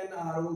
NRO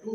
2,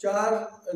4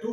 2,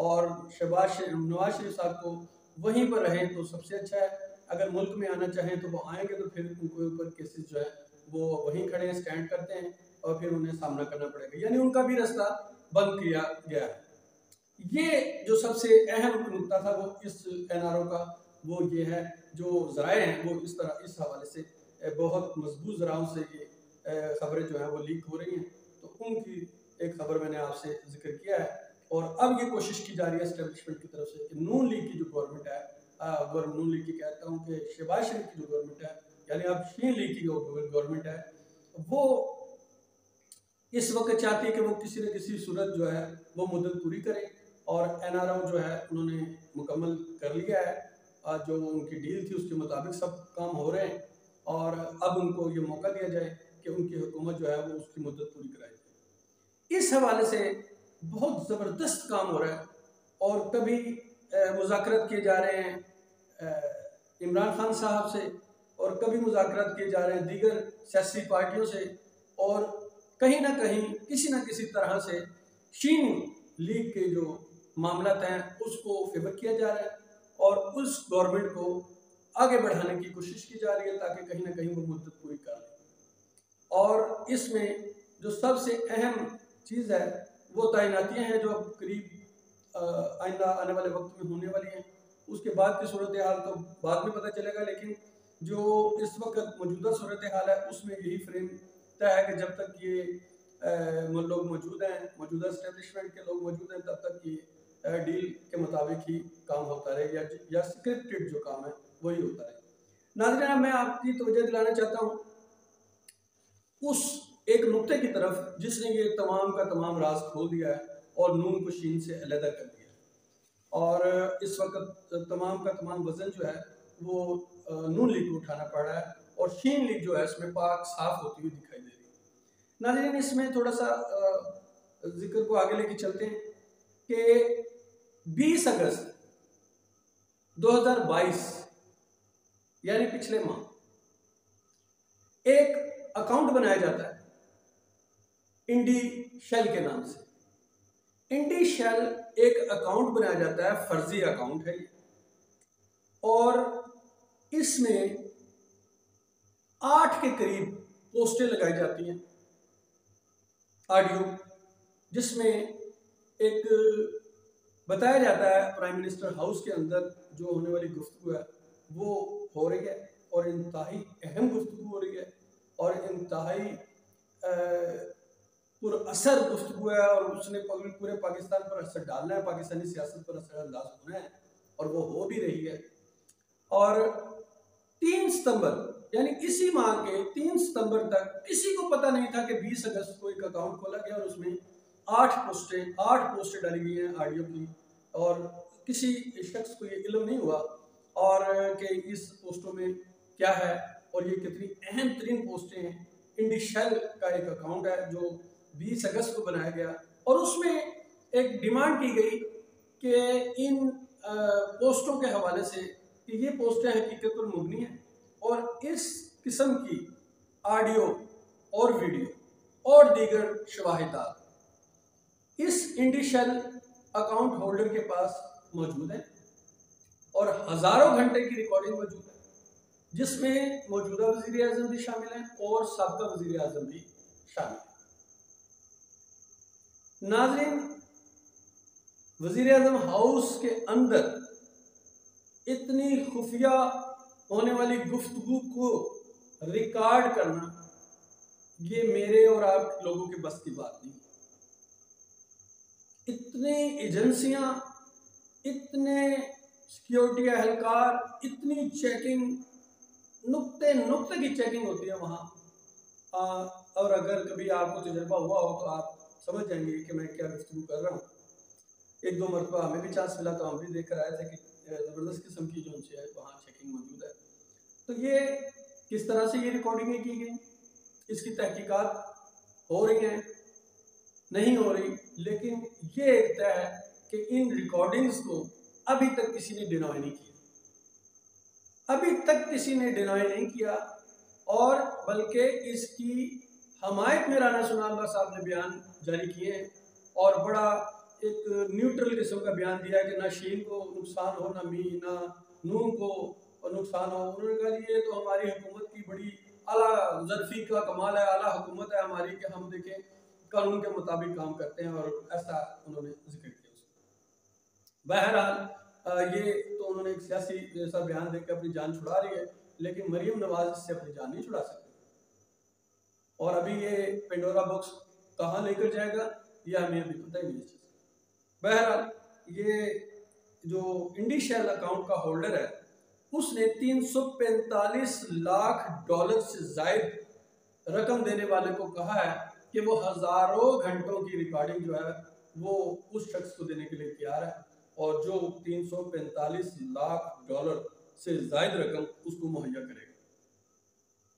اور نواز شریف صاحب کو وہیں پر رہیں تو سب سے اچھا ہے. اگر ملک میں آنا چاہیں تو وہ آئیں گے تو پھر ان کے اوپر کیسز جو ہے وہ وہیں کھڑے ہیں، اسٹینڈ کرتے ہیں اور پھر انہیں سامنا کرنا پڑے گا، یعنی ان کا بھی راستہ بند کیا گیا ہے. یہ جو سب سے اہم نکتہ تھا وہ اس NRO کا وہ یہ ہے. جو ذرائع ہیں وہ اس حوالے سے بہت مضبوط ذرائع سے یہ خبریں جو ہیں وہ لیک ہو رہی ہیں. تو ان کی ایک خبر میں نے آپ سے ذکر کیا ہے. اور اب یہ کوشش کی جا رہی ہے اسٹیبلشمنٹ کی طرف سے کہ نون لیگ کی جو گورنمنٹ ہے، نون لیگ کی کہتا ہوں کہ شہباز شریف کی جو گورنمنٹ ہے، یعنی اب شین لیگ کی جو گورنمنٹ ہے، وہ اس وقت چاہتی ہے کہ وہ کسی نہ کسی صورت جو ہے وہ مدت پوری کرے. اور NRO جو ہے انہوں نے مکمل کر لیا ہے، جو ان کی ڈیل تھی اس کے مطابق سب کام ہو رہے ہیں، اور اب ان کو یہ موقع دیا جائے کہ ان کی حکومت جو ہے وہ اس کی مدت پوری کرائی جائے. اس حوالے سے بہت زبردست کام ہو رہا ہے. اور کبھی مذاکرات کیے جا رہے ہیں عمران خان صاحب سے، اور کبھی مذاکرات کیے جا رہے ہیں دیگر سیاسی پارٹیوں سے، اور کہیں نہ کہیں کسی نہ کسی طرح سے شین لیگ کے جو معاملات ہیں اس کو فیور کیا جا رہا ہے اور اس گورنمنٹ کو آگے بڑھانے کی کوشش کی جا رہی ہے تاکہ کہیں نہ کہیں وہ مدت پوری کر لیں. اور اس میں جو سب سے اہم چیز ہے وہ تعیناتیاں ہیں جو قریب آئندہ آنے والے وقت میں ہونے والی ہیں. اس کے بعد کی صورتحال تو بعد میں پتہ چلے گا، لیکن جو اس وقت موجودہ صورتحال ہے اس میں یہی فریم طے ہے کہ جب تک یہ لوگ موجود ہیں، موجودہ اسٹیبلشمنٹ کے لوگ موجود ہیں، تب تک یہ ڈیل کے مطابق ہی کام ہوتا رہے یا سکرپٹڈ جو کام ہے وہی ہوتا رہے. ناظرین، میں آپ کی توجہ دلانا چاہتا ہوں اس ایک نقطے کی طرف جس نے یہ تمام کا تمام راز کھول دیا ہے اور نون کو شین سے علیحدہ کر دیا ہے. اور اس وقت تمام کا تمام وزن جو ہے وہ نون لیگ کو اٹھانا پڑ رہا ہے، اور شین لیگ جو ہے اس میں پاک صاف ہوتی ہوئی دکھائی دے رہی ہے. ناظرین، اس میں تھوڑا سا ذکر کو آگے لے کے چلتے ہیں کہ 20 اگست 2022 یعنی پچھلے ماہ ایک اکاؤنٹ بنایا جاتا ہے انڈی شیل کے نام سے. انڈی شیل ایک اکاؤنٹ بنایا جاتا ہے، فرضی اکاؤنٹ ہے، اور اس میں 8 کے قریب پوسٹیں لگائی جاتی ہیں آڈیو، جس میں ایک بتایا جاتا ہے پرائم منسٹر ہاؤس کے اندر جو ہونے والی گفتگو ہے وہ ہو رہی ہے، اور انتہائی اہم گفتگو ہو رہی ہے، اور انتہائی پر اثر گفتگو ہے، اور اس نے پورے پاکستان پر اثر ڈالنا ہے، پاکستانی سیاست پر اثر انداز ہونا ہے، اور وہ ہو بھی رہی ہے. اور 3 ستمبر یعنی اسی ماہ کے 3 ستمبر تک کسی کو پتہ نہیں تھا کہ 20 اگست کو ایک اکاؤنٹ کھولا گیا اور اس میں 8 پوسٹیں ڈالی گئی ہیں آڈیو کی، اور کسی شخص کو یہ علم نہیں ہوا اور کہ اس پوسٹوں میں کیا ہے اور یہ کتنی اہم ترین پوسٹیں ہیں. انڈی شیل کا ایک اکاؤنٹ ہے جو 20 اگست کو بنایا گیا، اور اس میں ایک ڈیمانڈ کی گئی کہ ان پوسٹوں کے حوالے سے کہ یہ پوسٹیں حقیقت پر مبنی ہیں، اور اس قسم کی آڈیو اور ویڈیو اور دیگر شواہدات اس انڈی شیل اکاؤنٹ ہولڈر کے پاس موجود ہیں، اور ہزاروں گھنٹے کی ریکارڈنگ موجود ہے جس میں موجودہ وزیر اعظم بھی شامل ہیں اور سابقہ وزیر اعظم بھی شامل ہیں. ناظرین، وزیر اعظم ہاؤس کے اندر اتنی خفیہ ہونے والی گفتگو کو ریکارڈ کرنا یہ میرے اور آپ لوگوں کے بس کی بات نہیں. اتنی ایجنسیاں، اتنے سیکیورٹی اہلکار، اتنی چیکنگ، نقطے کی چیکنگ ہوتی ہے وہاں. اور اگر کبھی آپ کو تجربہ ہوا ہو تو آپ سمجھ جائیں گے کہ میں کیا گفتگو کر رہا ہوں. 1-2 مرتبہ ہمیں بھی چانس ملا تو ہم بھی دیکھ کر آئے تھے کہ زبردست قسم کی جو ہے وہاں چیکنگ موجود ہے. تو یہ کس طرح سے یہ ریکارڈنگیں کی گئی، اس کی تحقیقات ہو رہی ہیں نہیں ہو رہی، لیکن یہ ایک طے ہے کہ ان ریکارڈنگز کو ابھی تک کسی نے ڈینائی نہیں کیا، ابھی تک کسی نے ڈینائی نہیں کیا، اور بلکہ اس کی حمایت میں رانا ثناء اللہ صاحب نے بیان جاری کیے ہیں، اور بڑا ایک نیوٹرل قسم کا بیان دیا ہے کہ نہ شین کو نقصان ہو نہ می نہ نون کو نقصان ہو. انہوں نے کہا جی یہ تو ہماری حکومت کی بڑی اعلیٰ ظرفی کا کمال ہے، اعلیٰ حکومت ہے ہماری کہ ہم دیکھیں قانون کے مطابق کام کرتے ہیں، اور ایسا انہوں نے ذکر کیا. بہرحال یہ تو انہوں نے ایک سیاسی جیسا بیان دے کے اپنی جان چھڑا رہی ہے، لیکن مریم نواز اس سے اپنی جان نہیں چھڑا سکتی. اور ابھی یہ پینڈورا باکس کہاں لے کر جائے گا یہ ہمیں ابھی پتہ ہی نہیں ہے. بہرحال یہ جو انڈی شیل اکاؤنٹ کا ہولڈر ہے اس نے $345 سے زائد رقم دینے والے کو کہا ہے کہ وہ ہزاروں گھنٹوں کی ریکارڈنگ جو ہے وہ اس شخص کو دینے کے لیے تیار ہے، اور جو $345 سے زائد رقم اس کو مہیا کرے گا.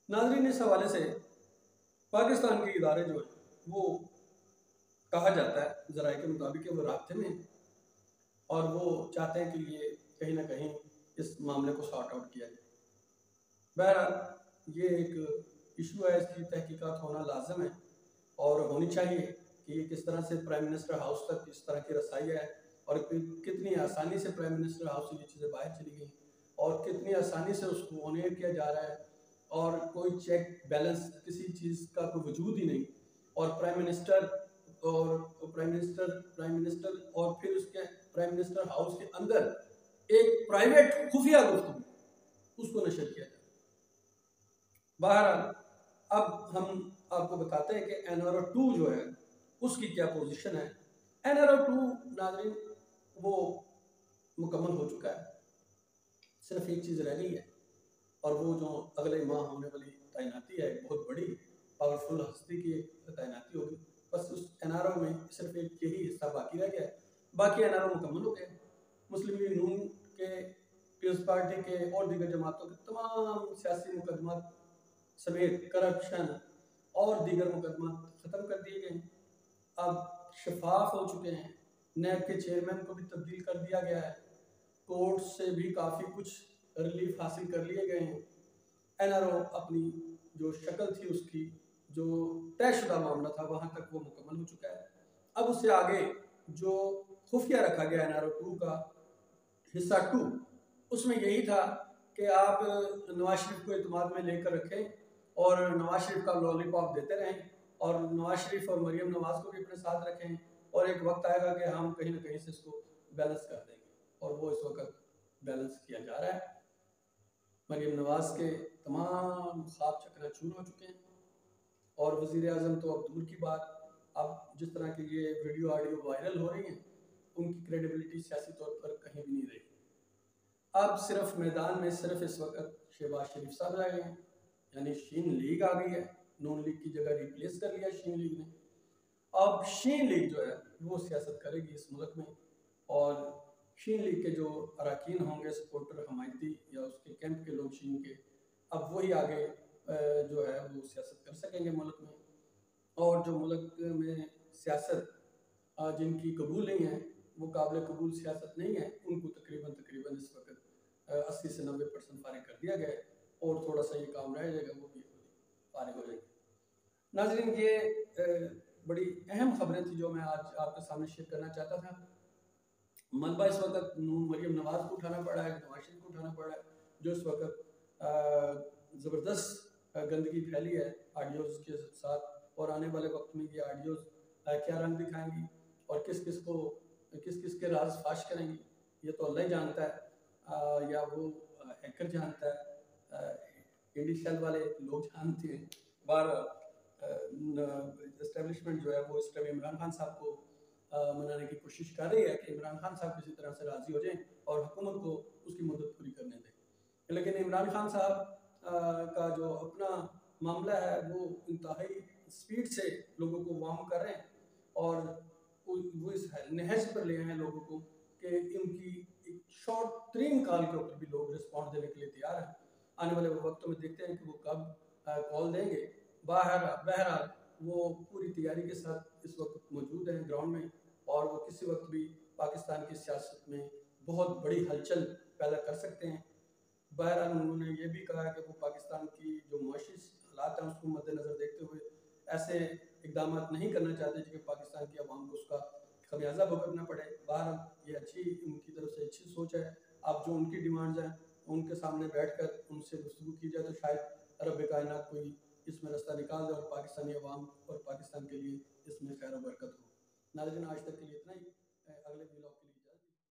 ناظرین، اس حوالے سے پاکستان کے ادارے جو ہیں وہ کہا جاتا ہے ذرائع کے مطابق کہ وہ رابطے میں ہیں اور وہ چاہتے ہیں کہ یہ کہیں نہ کہیں اس معاملے کو سارٹ آؤٹ کیا جائے. بہرحال یہ ایک ایشو ہے، اس کی تحقیقات ہونا لازم ہے اور ہونی چاہیے کہ یہ کس طرح سے پرائم منسٹر ہاؤس تک اس طرح کی رسائی ہے، اور کتنی آسانی سے پرائم منسٹر ہاؤس سے یہ چیزیں باہر چلی گئیں اور کتنی آسانی سے اس کو آن ایئر کیا جا رہا ہے، اور کوئی چیک بیلنس کسی چیز کا کوئی وجود ہی نہیں. اور پرائم منسٹر اور پھر اس کے پرائم منسٹر ہاؤس کے اندر ایک پرائیویٹ خفیہ گفتگو اس کو نشر کیا جائے. بہرحال اب ہم آپ کو بتاتے ہیں کہ NRO-2 جو ہے اس کی کیا پوزیشن ہے. NRO-2 ناظرین وہ مکمل ہو چکا ہے، صرف ایک چیز رہ گئی ہے، اور وہ جو اگلے ماہ ہونے والی تعیناتی ہے، بہت بڑی پاورفل ہستی کی ایک تعیناتی ہوگی. بس اس NRO میں صرف ایک یہی حصہ باقی رہ گیا ہے، باقی NRO مکمل ہو گئے. مسلم لیگ نون کے، پیپلز پارٹی کے اور دیگر جماعتوں کے تمام سیاسی مقدمات سمیت کرپشن اور دیگر مقدمات ختم کر دیے گئے ہیں، اب شفاف ہو چکے ہیں. نیب کے چیئرمین کو بھی تبدیل کر دیا گیا ہے، کورٹ سے بھی کافی کچھ ریلیف حاصل کر لیے گئے ہیں. NRO اپنی جو شکل تھی اس کی جو طے شدہ معاملہ تھا وہاں تک وہ مکمل ہو چکا ہے. اب اس سے آگے جو خفیہ رکھا گیا NRO-2 کا حصہ 2، اس میں یہی تھا کہ آپ نواز شریف کو اعتماد میں لے کر رکھیں اور نواز شریف کا لولی پاپ دیتے رہیں، اور نواز شریف اور مریم نواز کو بھی اپنے ساتھ رکھیں، اور ایک وقت آئے گا کہ ہم کہیں نہ کہیں سے اس کو بیلنس کر دیں گے، اور وہ اس وقت بیلنس کیا جا رہا ہے. مریم نواز کے تمام خواب چکنا چور ہو چکے ہیں، اور وزیر اعظم تو اب دور کی بات، اب جس طرح کی یہ ویڈیو آڈیو وائرل ہو رہی ہیں ان کی کریڈیبلٹی سیاسی طور پر کہیں بھی نہیں رہی. اب صرف میدان میں صرف اس وقت شہباز شریف صاحب رہ گئے ہیں، یعنی شین لیگ آ گئی ہے، نون لیگ کی جگہ ریپلیس کر لیا شین لیگ نے. اب شین لیگ جو ہے وہ سیاست کرے گی اس ملک میں، اور شین لیگ کے جو اراکین ہوں گے، سپورٹر، حمایتی یا اس کے کیمپ کے لوگ شین کے، اب وہی آگے جو ہے وہ سیاست کر سکیں گے ملک میں. اور جو ملک میں سیاست جن کی قبول نہیں ہے، وہ قابل قبول سیاست نہیں ہے، ان کو تقریباً اس وقت 80 سے 90% فارغ کر دیا گیا ہے، اور تھوڑا سا یہ کام رہ جائے گا، وہ بھی فارغ ہو جائے گا. ناظرین، یہ بڑی اہم خبریں تھیں جو میں آج آپ کے سامنے شیئر کرنا چاہتا تھا. ملبہ اس وقت مریم نواز کو اٹھانا پڑا ہے، نواز شریف کو اٹھانا پڑا ہے، جو اس وقت زبردست گندگی پھیلی ہے آڈیوز کے ساتھ، اور آنے والے وقت میں یہ آڈیوز کیا رنگ دکھائیں گی اور کس کس کے راز فاش کریں گی یہ تو اللہ ہی جانتا ہے، یا وہ ہیکر جانتا ہے، انڈی شیل والے لوگ جانتے ہیں. بہرحال اسٹیبلشمنٹ جو ہے وہ اس ٹائم عمران خان صاحب کو منانے کی کوشش کر رہی ہے کہ عمران خان صاحب کسی طرح سے راضی ہو جائیں اور حکومت کو اس کی مدت پوری کرنے دیں. لیکن عمران خان صاحب کا جو اپنا معاملہ ہے وہ انتہائی سپیڈ سے لوگوں کو وارم کر رہے ہیں، اور وہ اس نہج پر لے آئے ہیں لوگوں کو کہ ان کی ایک شارٹ ترین کال کے اوپر بھی لوگ رسپانس دینے کے لیے تیار ہیں. آنے والے وقتوں میں دیکھتے ہیں کہ وہ کب کال دیں گے. بہرحال وہ پوری تیاری کے ساتھ اس وقت موجود ہیں گراؤنڈ میں، اور وہ کسی وقت بھی پاکستان کی سیاست میں بہت بڑی ہلچل پیدا کر سکتے ہیں. بہرحال انہوں نے یہ بھی کہا ہے کہ وہ پاکستان کی جو معاشی حالات ہیں اس کو مد نظر دیکھتے ہوئے ایسے اقدامات نہیں کرنا چاہتے کہ پاکستان کی عوام کو اس کا خمیازہ بھگتنا پڑے. باہر یہ اچھی ان کی طرف سے اچھی سوچ ہے. اب جو ان کی ڈیمانڈز ہیں ان کے سامنے بیٹھ کر ان سے گفتگو کی جائے تو شاید رب کائنات کوئی اس میں رستہ نکال دے اور پاکستانی عوام اور پاکستان کے لیے اس میں خیر و برکت ہو. ناظرین آج تک کے لیے اتنا ہی. اگلے ولاگ کے لیے